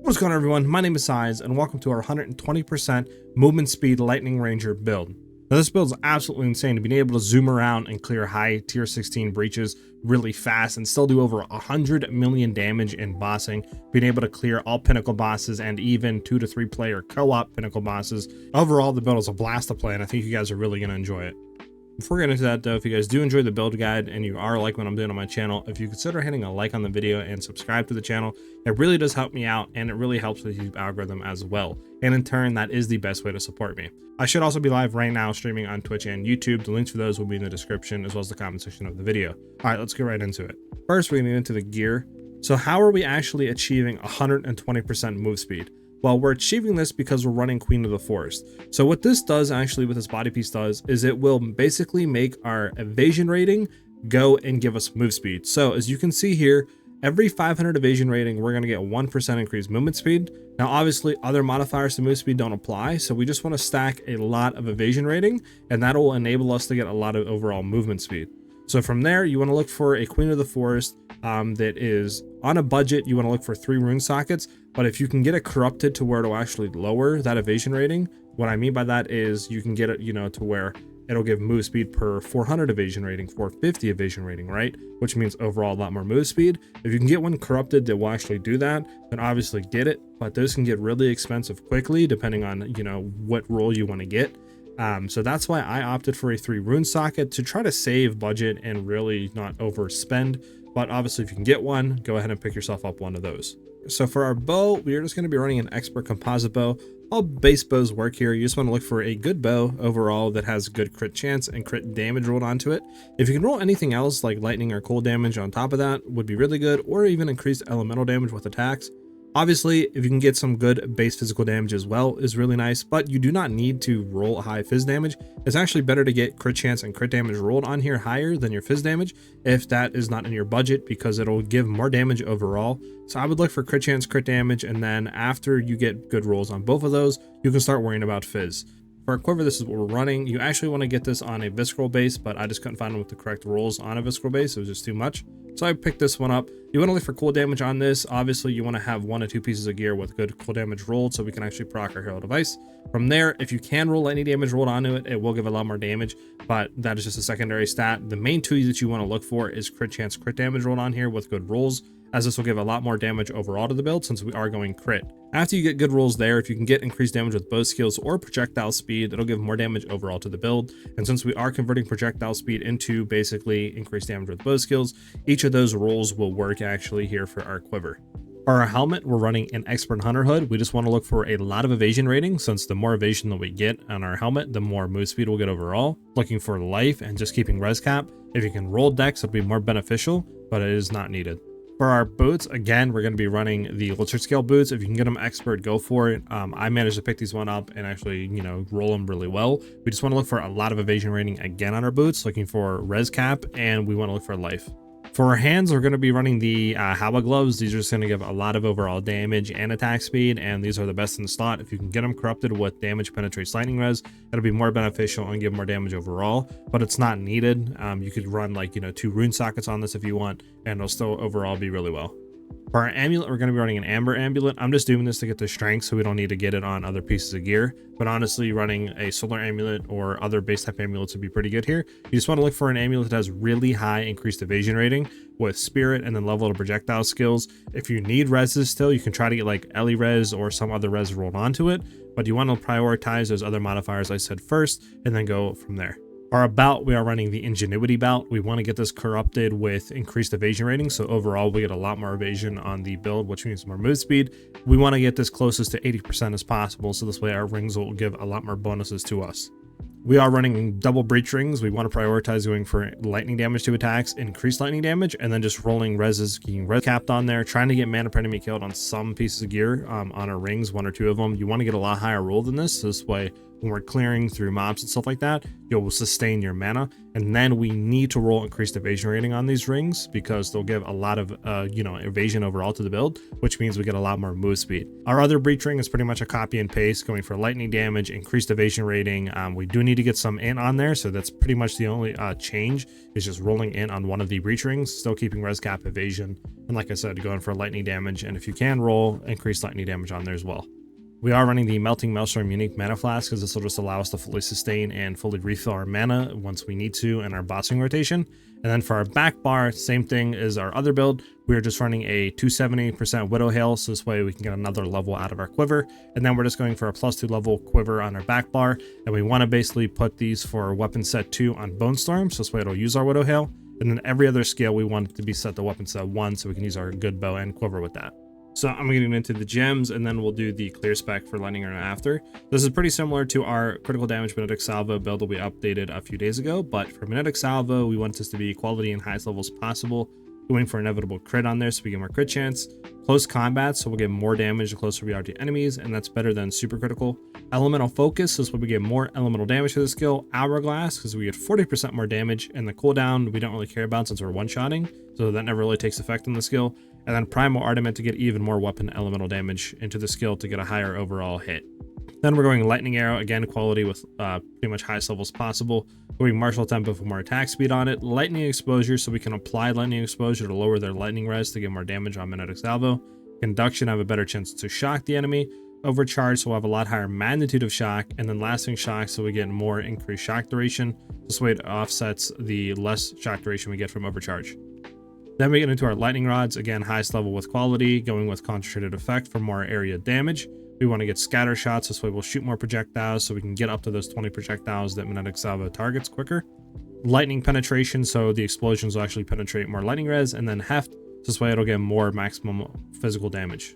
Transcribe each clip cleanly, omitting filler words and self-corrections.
What's going on, everyone? My name is SiahZ, and welcome to our 120% movement speed Lightning Ranger build. Now, this build is absolutely insane. To be able to zoom around and clear high tier 16 breaches really fast and still do over 100 million damage in bossing, being able to clear all pinnacle bosses and even 2 to 3 player co-op pinnacle bosses. Overall, the build is a blast to play, and I think you guys are really going to enjoy it. Before we get into that though, if you guys do enjoy the build guide and you are liking what I'm doing on my channel, if you consider hitting a like on the video and subscribe to the channel, it really does help me out and it really helps with the YouTube algorithm as well. And in turn, that is the best way to support me. I should also be live right now streaming on Twitch and YouTube. The links for those will be in the description as well as the comment section of the video. All right, let's get right into it. First, we're going to get into the gear. So how are we actually achieving 120% move speed? Well, we're achieving this because we're running Queen of the Forest. So what this does actually, what this body piece does, is it will basically make our evasion rating go and give us move speed. So as you can see here, every 500 evasion rating, we're going to get 1% increased movement speed. Now, obviously, other modifiers to move speed don't apply. So we just want to stack a lot of evasion rating, and that will enable us to get a lot of overall movement speed. So from there, you want to look for a Queen of the Forest that is on a budget. You want to look for 3 rune sockets, but if you can get it corrupted to where it'll actually lower that evasion rating, what I mean by that is you can get it, to where it'll give move speed per 400 evasion rating, 450 evasion rating, right? Which means overall a lot more move speed. If you can get one corrupted that will actually do that, then obviously get it, but those can get really expensive quickly depending on, what role you want to get. So that's why I opted for a 3 rune socket to try to save budget and really not overspend. But obviously, if you can get one, go ahead and pick yourself up one of those. So for our bow, we are just going to be running an expert composite bow. All base bows work here. You just want to look for a good bow overall that has good crit chance and crit damage rolled onto it. If you can roll anything else like lightning or cold damage on top of that, would be really good, or even increased elemental damage with attacks. Obviously, if you can get some good base physical damage as well, is really nice, but you do not need to roll high phys damage. It's actually better to get crit chance and crit damage rolled on here higher than your phys damage if that is not in your budget, because it'll give more damage overall. So I would look for crit chance, crit damage, and then after you get good rolls on both of those, you can start worrying about phys. For our quiver, this is what we're running. You actually want to get this on a visceral base, but I just couldn't find them with the correct rolls on a visceral base. It was just too much. So I picked this one up. You want to look for cool damage on this. Obviously, you want to have 1 or 2 pieces of gear with good cool damage rolled so we can actually proc our hero device. From there, if you can roll any damage rolled onto it, it will give a lot more damage, but that is just a secondary stat. The main 2 that you want to look for is crit chance, crit damage rolled on here with good rolls, as this will give a lot more damage overall to the build since we are going crit. After you get good rolls there, if you can get increased damage with bow skills or projectile speed, it'll give more damage overall to the build. And since we are converting projectile speed into basically increased damage with bow skills, each of those rolls will work actually here for our quiver. For our helmet, we're running an expert hunter hood. We just want to look for a lot of evasion rating, since the more evasion that we get on our helmet, the more move speed we'll get overall. Looking for life and just keeping res cap. If you can roll dex, it'll be more beneficial, but it is not needed. For our boots, again, we're going to be running the lizard scale boots. If you can get them expert, go for it. I managed to pick these one up and actually, roll them really well. We just want to look for a lot of evasion rating again on our boots, looking for res cap, and we want to look for life. For our hands, we're going to be running the Hawa gloves. These are just going to give a lot of overall damage and attack speed, and these are the best in the slot. If you can get them corrupted with damage penetrates lightning res, it'll be more beneficial and give more damage overall, but it's not needed. You could run 2 rune sockets on this if you want, and it'll still overall be really well. For our amulet, we're going to be running an amber amulet. I'm just doing this to get the strength, so we don't need to get it on other pieces of gear. But honestly, running a solar amulet or other base type amulets would be pretty good here. You just want to look for an amulet that has really high increased evasion rating with spirit and then level of projectile skills. If you need reses still, you can try to get like Ellie res or some other res rolled onto it, but you want to prioritize those other modifiers I said first and then go from there. Our bout, we are running the ingenuity bout. We want to get this corrupted with increased evasion rating, so overall we get a lot more evasion on the build, which means more move speed. We want to get this closest to 80% as possible, so this way our rings will give a lot more bonuses to us. We are running double breach rings. We want to prioritize going for lightning damage to attacks, increased lightning damage, and then just rolling reses, getting res capped on there, trying to get mana per enemy killed on some pieces of gear on our rings, 1 or 2 of them. You want to get a lot higher roll than this, so this way when we're clearing through mobs and stuff like that, you'll sustain your mana. And then we need to roll increased evasion rating on these rings because they'll give a lot of evasion overall to the build, which means we get a lot more move speed. Our other breach ring is pretty much a copy and paste, going for lightning damage, increased evasion rating. We do need to get some in on there, so that's pretty much the only change, is just rolling in on one of the breach rings, still keeping res cap evasion, and like I said, going for lightning damage, and if you can, roll increased lightning damage on there as well. We are running the Melting Maelstrom unique mana flask because this will just allow us to fully sustain and fully refill our mana once we need to in our bossing rotation. And then for our back bar, same thing as our other build. We are just running a 270% Widow Hail, so this way we can get another level out of our quiver. And then we're just going for a +2 level quiver on our back bar. And we want to basically put these for weapon set 2 on Bone Storm, so this way it'll use our Widow Hail. And then every other scale we want it to be set to weapon set 1, so we can use our good bow and quiver with that. So I'm getting into the gems, and then we'll do the clear spec for lightning rune after. This is pretty similar to our critical damage Magnetic Salvo build that we updated a few days ago, but for Magnetic Salvo, we want this to be quality and highest levels possible, going for inevitable crit on there so we get more crit chance. Close combat, so we'll get more damage the closer we are to enemies, and that's better than super critical. Elemental focus, so this way we get more elemental damage for the skill. Hourglass, because we get 40% more damage, and the cooldown we don't really care about since we're one-shotting, so that never really takes effect on the skill. And then Primal Ardiment to get even more weapon elemental damage into the skill to get a higher overall hit. Then we're going Lightning Arrow, again quality with pretty much highest levels possible. Going Martial Tempo for more attack speed on it. Lightning Exposure, so we can apply Lightning Exposure to lower their lightning res to get more damage on Magnetic Salvo. Conduction, have a better chance to shock the enemy. Overcharge, so we'll have a lot higher magnitude of shock. And then Lasting Shock, so we get more increased shock duration. This way it offsets the less shock duration we get from Overcharge. Then we get into our lightning rods, again highest level with quality, going with concentrated effect for more area damage. We want to get scatter shots, this way we'll shoot more projectiles so we can get up to those 20 projectiles that Magnetic Salvo targets quicker. Lightning penetration, so the explosions will actually penetrate more lightning res, and then heft, so this way it'll get more maximum physical damage.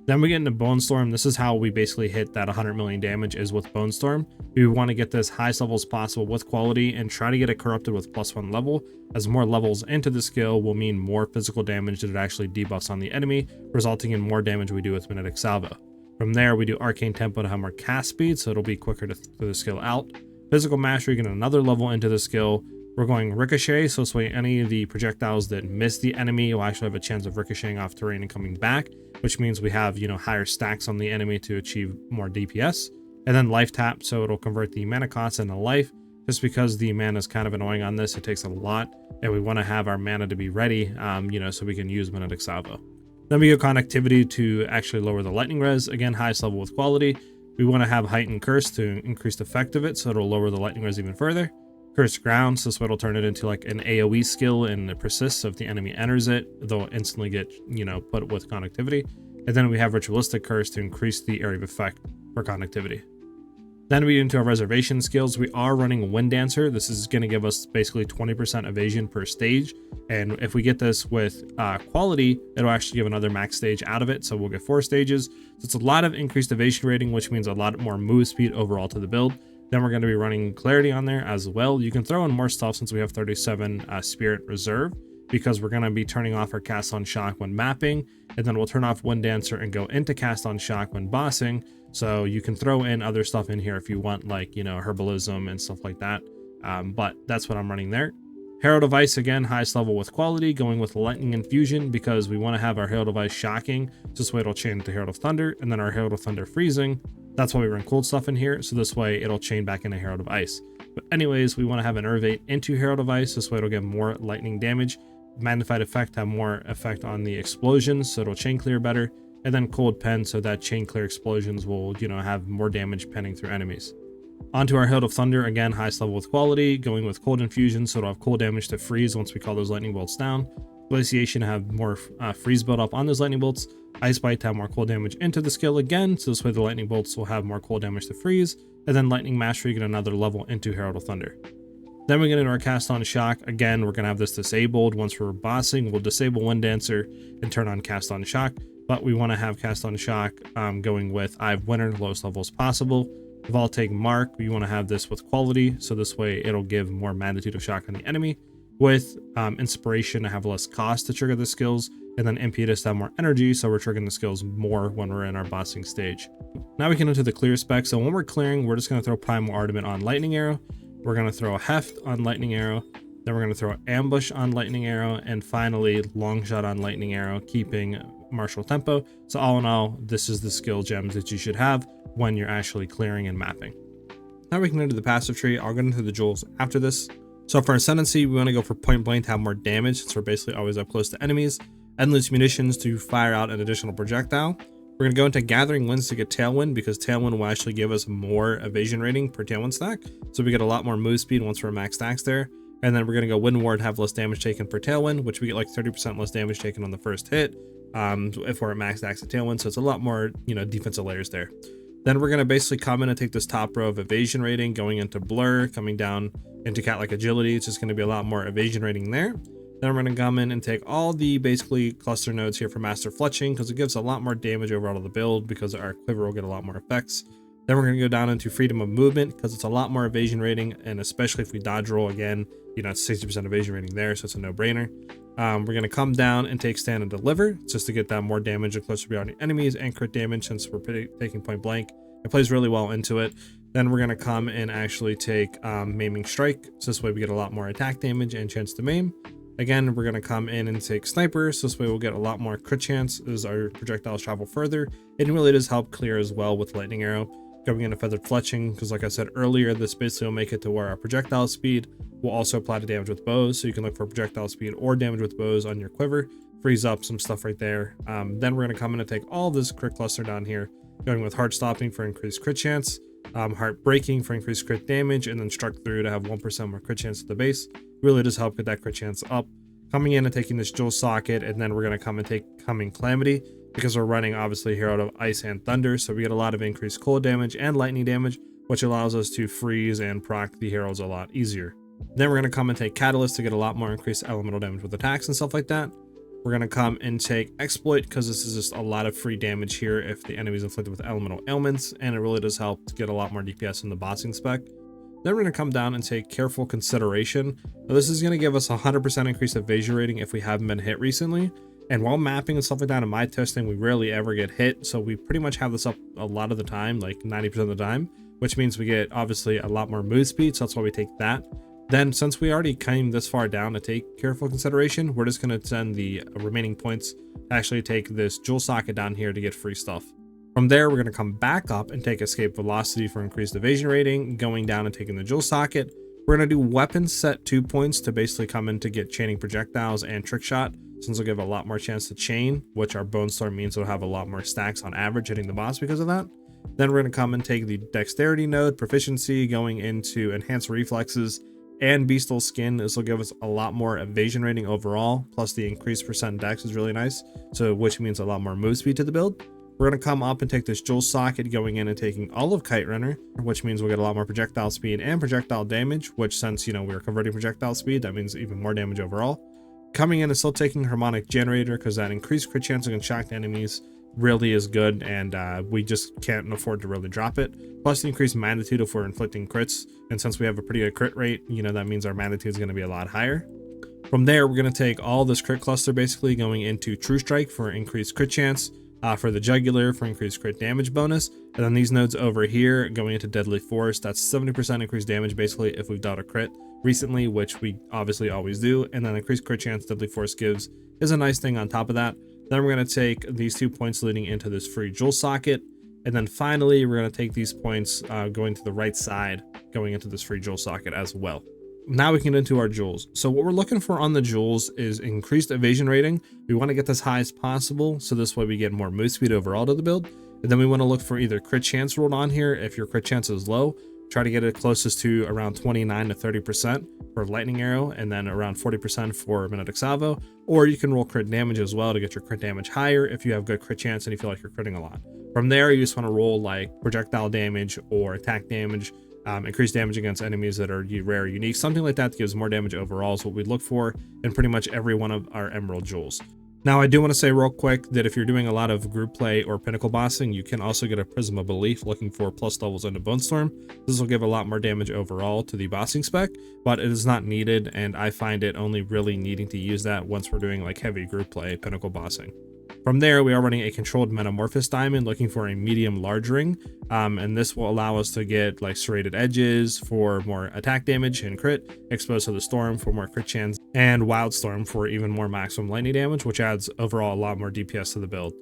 Then we get into Bone Storm. This is how we basically hit that 100 million damage, is with Bone Storm. We want to get this highest level as possible with quality and try to get it corrupted with +1 level, as more levels into the skill will mean more physical damage that it actually debuffs on the enemy, resulting in more damage we do with Magnetic Salvo. From there, we do Arcane Tempo to have more cast speed, so it'll be quicker to throw the skill out. Physical Mastery, get another level into the skill. We're going Ricochet, so this way any of the projectiles that miss the enemy will actually have a chance of ricocheting off terrain and coming back, which means we have, higher stacks on the enemy to achieve more DPS. And then Life Tap, so it'll convert the mana cost into life. Just because the mana is kind of annoying on this, it takes a lot, and we want to have our mana to be ready, so we can use Magnetic Salvo. Then we go Connectivity to actually lower the lightning res, again highest level with quality. We want to have Heightened Curse to increase the effect of it, so it'll lower the lightning res even further. Cursed Ground, so this way it'll turn it into like an AoE skill and it persists, so if the enemy enters it, they'll instantly get, put with Connectivity. And then we have Ritualistic Curse to increase the area of effect for Connectivity. Then we get into our reservation skills. We are running Wind Dancer. This is going to give us basically 20% evasion per stage. And if we get this with quality, it'll actually give another max stage out of it. So we'll get 4 stages. So it's a lot of increased evasion rating, which means a lot more move speed overall to the build. Then we're going to be running Clarity on there as well. You can throw in more stuff since we have 37 Spirit Reserve, because we're going to be turning off our Cast on Shock when mapping. And then we'll turn off Wind Dancer and go into Cast on Shock when bossing. So you can throw in other stuff in here if you want, like, Herbalism and stuff like that. But that's what I'm running there. Herald of Ice, again, highest level with quality, going with Lightning Infusion because we want to have our Herald of Ice shocking. So this way it'll chain to Herald of Thunder, and then our Herald of Thunder freezing. That's why we run cold stuff in here. So this way it'll chain back into Herald of Ice. But anyways, we want to have an Nervate into Herald of Ice. This way it'll get more lightning damage. Magnified Effect, have more effect on the explosions, so it'll chain clear better. And then Cold Pen, so that chain clear explosions will, have more damage penning through enemies. Onto our Herald of Thunder, again, highest level with quality, going with Cold Infusion, so it'll have cold damage to freeze once we call those lightning bolts down. Glaciation to have more freeze build up on those lightning bolts. Ice Bite to have more cold damage into the skill again, so this way the lightning bolts will have more cold damage to freeze. And then Lightning Mastery, get another level into Herald of Thunder. Then we get into our Cast on Shock. Again, we're going to have this disabled. Once we're bossing, we'll disable Wind Dancer and turn on Cast on Shock. But we want to have Cast on Shock going with Eye of Winter, lowest levels possible. Voltaic Mark, we want to have this with quality, so this way it'll give more magnitude of shock on the enemy. With Inspiration, to have less cost to trigger the skills. and then impetus to have more energy, so we're triggering the skills more when we're in our bossing stage. Now we can into the clear spec. So when we're clearing, we're just going to throw Primal Ardament on Lightning Arrow. We're going to throw Heft on Lightning Arrow. Then we're going to throw Ambush on Lightning Arrow, and finally Long Shot on Lightning Arrow, keeping martial tempo. So all in all, this is the skill gems that you should have when you're actually clearing and mapping. Now we can into the passive tree. I'll get into the jewels after this. So for Ascendancy, we want to go for point blank to have more damage, since we're basically always up close to enemies. Endless munitions to fire out an additional projectile. We're going to go into Gathering Winds to get Tailwind, because Tailwind will actually give us more evasion rating per Tailwind stack. So we get a lot more move speed once we're max stacks there. And then we're going to go Wind Ward, have less damage taken per Tailwind, which we get like 30% less damage taken on the first hit if we're at max stacks at Tailwind. So it's a lot more, defensive layers there. Then we're going to basically come in and take this top row of evasion rating, going into Blur, coming down into Cat-like Agility. It's just going to be a lot more evasion rating there. Then we're going to come in and take all the basically cluster nodes here for Master Fletching, because it gives a lot more damage overall to the build, because our quiver will get a lot more effects. Then we're going to go down into Freedom of Movement, because it's a lot more evasion rating, and especially if we dodge roll again, it's 60% evasion rating there, so it's a no-brainer. We're going to come down and take Stand and Deliver, just to get that more damage and closer beyond the enemies, and crit damage since we're taking point blank. It plays really well into it. Then we're going to come and actually take Maiming Strike, so this way we get a lot more attack damage and chance to maim. Again, we're going to come in and take Sniper, so this way we'll get a lot more crit chance as our projectiles travel further. It really does help clear as well with Lightning Arrow. Going into Feathered Fletching, because like I said earlier, this basically will make it to where our projectile speed will also apply to damage with bows, so you can look for projectile speed or damage with bows on your quiver. Frees up some stuff right there. Then we're going to come in and take all this crit cluster down here, going with Heart Stopping for increased crit chance, Heart Breaking for increased crit damage, and then Struck Through to have 1% more crit chance at the base. Really does help get that crit chance up. Coming in and taking this Jewel Socket, and then we're going to come and take Coming Calamity, because we're running obviously Hero of Ice and Thunder, so we get a lot of increased cold damage and lightning damage, which allows us to freeze and proc the heroes a lot easier. Then we're going to come and take Catalyst to get a lot more increased elemental damage with attacks and stuff like that. We're going to come and take Exploit, because this is just a lot of free damage here if the enemy is inflicted with elemental ailments, and it really does help to get a lot more DPS in the bossing spec. Then we're going to come down and take Careful Consideration. Now this is going to give us 100% increased evasion rating if we haven't been hit recently. And while mapping and stuff like that in my testing, we rarely ever get hit, so we pretty much have this up a lot of the time, like 90% of the time, which means we get obviously a lot more move speed, so that's why we take that. Then since we already came this far down to take Careful Consideration, we're just going to send the remaining points to actually take this Jewel Socket down here to get free stuff. From there, we're going to come back up and take Escape Velocity for increased evasion rating, going down and taking the Jewel Socket. We're going to do Weapon Set 2 points to basically come in to get Chaining Projectiles and Trick Shot, since it'll give a lot more chance to chain, which our Bone Storm means it'll have a lot more stacks on average hitting the boss because of that. Then we're going to come and take the Dexterity node, Proficiency, going into Enhanced Reflexes and Beastal Skin. This will give us a lot more evasion rating overall, plus the increased percent dex is really nice, so which means a lot more move speed to the build. We're going to come up and take this Jewel Socket, going in and taking all of Kite Runner, which means we'll get a lot more projectile speed and projectile damage, which since, we're converting projectile speed, that means even more damage overall. Coming in and still taking Harmonic Generator, because that increased crit chance against shocked enemies really is good, and we just can't afford to really drop it. Plus the increased magnitude if we're inflicting crits, and since we have a pretty good crit rate, that means our magnitude is going to be a lot higher. From there, we're going to take all this crit cluster basically going into True Strike for increased crit chance, for the Jugular for increased crit damage bonus, and then these nodes over here going into Deadly Force. That's 70% increased damage basically if we've dealt a crit recently, which we obviously always do, and then increased crit chance Deadly Force gives is a nice thing on top of that. Then we're going to take these 2 points leading into this free Jewel Socket, and then finally we're going to take these points going to the right side going into this free Jewel Socket as well. Now we can get into our jewels. So what we're looking for on the jewels is increased evasion rating. We want to get this high as possible, so this way we get more move speed overall to the build. And then we want to look for either crit chance rolled on here. If your crit chance is low, try to get it closest to around 29 to 30% for Lightning Arrow, and then around 40% for Magnetic Salvo. Or you can roll crit damage as well to get your crit damage higher if you have good crit chance and you feel like you're critting a lot. From there, you just want to roll like projectile damage or attack damage, increased damage against enemies that are rare or unique. Something like that gives more damage overall is what we look for in pretty much every one of our Emerald Jewels. Now, I do want to say real quick that if you're doing a lot of group play or pinnacle bossing, you can also get a Prism of Belief looking for plus levels into Bone Storm. This will give a lot more damage overall to the bossing spec, but it is not needed, and I find it only really needing to use that once we're doing like heavy group play pinnacle bossing. From there, we are running a controlled Metamorphosis diamond looking for a medium large ring, and this will allow us to get like serrated edges for more attack damage and crit, exposed to the storm for more crit chance, and Wildstorm for even more maximum lightning damage, which adds overall a lot more DPS to the build.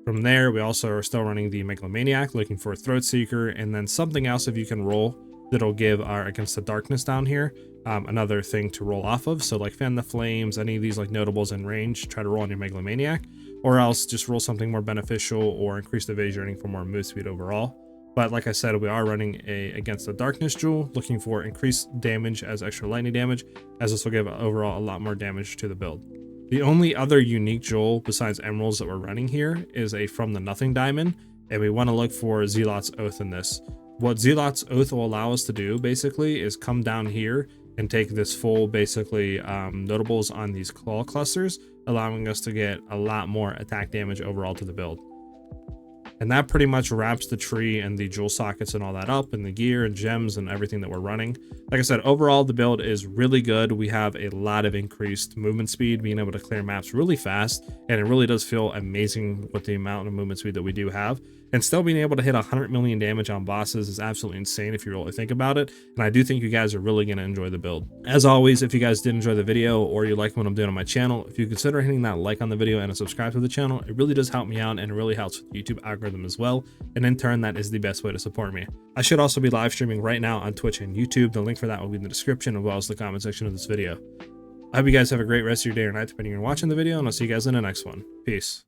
From there, we also are still running the Megalomaniac looking for a Throat Seeker, and then something else if you can roll that'll give our Against the Darkness down here another thing to roll off of. So like Fan the Flames, any of these like notables in range, try to roll on your Megalomaniac, or else just roll something more beneficial or increase the evasion rating for more move speed overall. But like I said, we are running a Against the Darkness jewel looking for increased damage as extra lightning damage, as this will give overall a lot more damage to the build. The only other unique jewel besides emeralds that we're running here is a From the Nothing diamond, and we want to look for Zealot's Oath in this. What Zealot's Oath will allow us to do basically is come down here and take this full basically notables on these claw clusters, allowing us to get a lot more attack damage overall to the build. And that pretty much wraps the tree and the jewel sockets and all that up, and the gear and gems and everything that we're running. Like I said, overall the build is really good. We have a lot of increased movement speed, being able to clear maps really fast, and it really does feel amazing with the amount of movement speed that we do have. And still being able to hit 100 million damage on bosses is absolutely insane if you really think about it, and I do think you guys are really going to enjoy the build. As always, if you guys did enjoy the video or you like what I'm doing on my channel, if you consider hitting that like on the video and a subscribe to the channel, it really does help me out, and it really helps with the YouTube algorithm as well, and in turn that is the best way to support me. I should also be live streaming right now on Twitch and YouTube. The link for that will be in the description as well as the comment section of this video. I hope you guys have a great rest of your day or night depending on watching the video, and I'll see you guys in the next one. Peace.